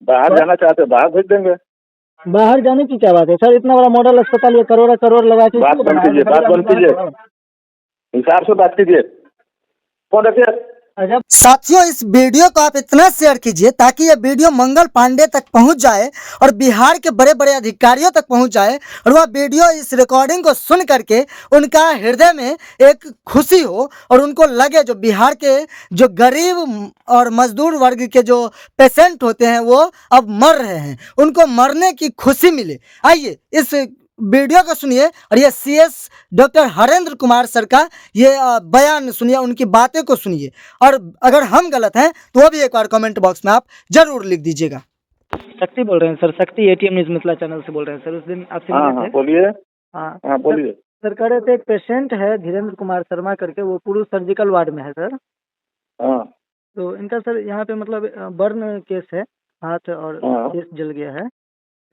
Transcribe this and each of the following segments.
बाहर जाना चाहते हैं बाहर भेज देंगे। बाहर जाने की क्या बात है सर? इतना बड़ा मॉडल अस्पताल, ये करोड़ करोड़ लगा के बात बंद कीजिए, बात बंद कीजिए, हिसाब से बात कीजिए। फोन रखिए। साथियों, इस वीडियो को आप इतना शेयर कीजिए ताकि ये वीडियो मंगल पांडे तक पहुंच जाए और बिहार के बड़े बड़े अधिकारियों तक पहुंच जाए और वह वीडियो इस रिकॉर्डिंग को सुन करके उनका हृदय में एक खुशी हो और उनको लगे जो बिहार के जो गरीब और मजदूर वर्ग के जो पेशेंट होते हैं वो अब मर रहे हैं, उनको मरने की खुशी मिले। आइए इस वीडियो को सुनिए और ये CS doctor Harendra Kumar sir का ये बयान सुनिए, उनकी बातें को सुनिए और अगर हम गलत हैं तो वो भी एक बार कमेंट बॉक्स में आप जरूर लिख दीजिएगा। शक्ति बोल रहे हैं सर, शक्ति एटीएम न्यूज मिथिला चैनल से बोल रहे हैं सर। उस दिन आपसे मिले थे। बोलिए। हाँ बोलिए सर, कह रहे थे एक पेशेंट है धीरेन्द्र कुमार शर्मा करके, वो पुरुष सर्जिकल वार्ड में है सर। तो इनका सर यहाँ पे मतलब बर्न केस है, हाथ और केस जल गया है।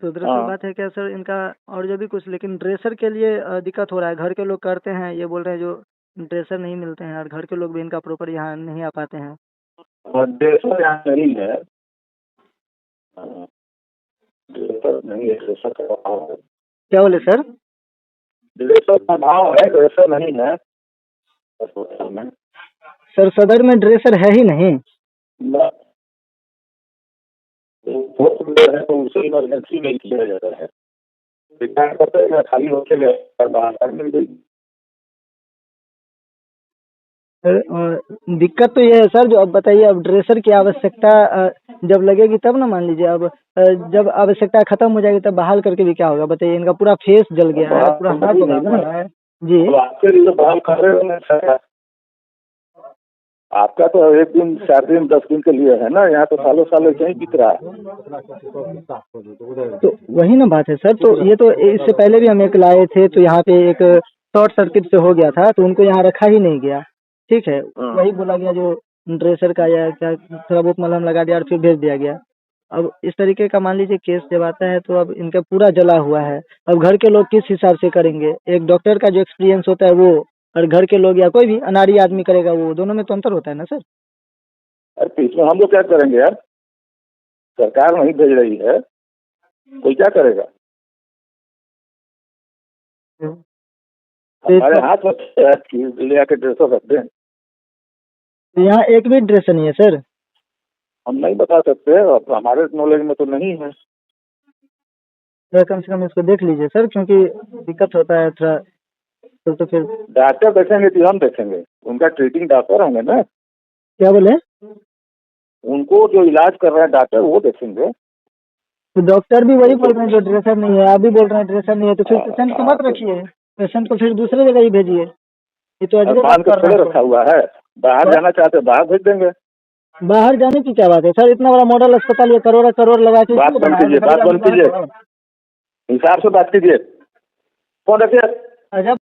तो दरअसल बात है क्या सर इनका, और जो भी कुछ, लेकिन ड्रेसर के लिए दिक्कत हो रहा है। घर के लोग करते हैं, ये बोल रहे हैं जो ड्रेसर नहीं मिलते हैं और घर के लोग भी इनका प्रॉपर यहाँ नहीं आ पाते हैं। ड्रेसर यहाँ नहीं है, ड्रेसर नहीं है, ड्रेसर का अभाव है। क्या बोले सर? ड्रेसर का अभाव है, ड्रेसर नहीं है सर। सदर में ड्रेसर है ही नहीं। है तो उसे इमरजेंसी में किया जाता है, करते हैं खाली होके बाहर मिल गई। दिक्कत तो ये है सर, जो अब बताइए, अब ड्रेसर की आवश्यकता जब लगेगी तब ना, मान लीजिए अब जब आवश्यकता खत्म हो जाएगी तब बहाल करके भी क्या होगा बताइए? इनका पूरा फेस जल गया है, पूरा हाथ जल गया है जी। तो आपके लिए बहाल कर रहे होंगे, आपका तो 1 दिन 4 दिन 10 दिन के लिए है ना, यहाँ तो सालों सालों कहीं बीत रहा है। तो वही ना बात है सर। तो ये तो इससे पहले भी हम एक लाए थे, तो यहाँ पे एक शॉर्ट सर्किट से हो गया था, तो उनको यहाँ रखा ही नहीं गया। ठीक है, वही बोला गया जो ड्रेसर का या क्या थोड़ा बहुत मलहम लगा दिया और फिर भेज दिया गया। अब इस तरीके का मान लीजिए केस जब आता है तो अब इनका पूरा जला हुआ है। अब घर के लोग किस हिसाब से करेंगे? एक डॉक्टर का जो एक्सपीरियंस होता है वो, और घर के लोग या कोई भी अनाड़ी आदमी करेगा, वो दोनों में तो अंतर होता है ना सर। अरे तो इसमें हम लोग क्या करेंगे यार, सरकार नहीं भेज रही है, कोई क्या करेगा? हमारे हाथ में ले आके ड्रेसर रख दें। यहाँ एक भी ड्रेसर नहीं है सर। हम नहीं बता सकते, अब हमारे नॉलेज में तो नहीं है। कम से कम इसको देख लीजिए सर, क्योंकि दिक्कत होता है थोड़ा। तो फिर डॉक्टर देखेंगे कि हम देखेंगे? उनका ट्रीटिंग डॉक्टर होंगे ना। क्या बोले? उनको जो इलाज कर रहा है डॉक्टर वो देखेंगे। तो डॉक्टर भी वही बोल रहे हैं जो ड्रेसर नहीं है, आप भी बोल रहे हैं ड्रेसर नहीं है, तो फिर पेशेंट को मत रखिए, पेशेंट को फिर दूसरे जगह ही भेजिए। ये तो रखा हुआ है, बाहर जाना चाहते बाहर भेज देंगे। बाहर जाने की क्या बात है सर? इतना बड़ा मॉडल अस्पताल, ये करोड़ करोड़ लगा के। बात बंद कीजिए, बात बंद कीजिए, हिसाब से बात कीजिए। फोन रखिए।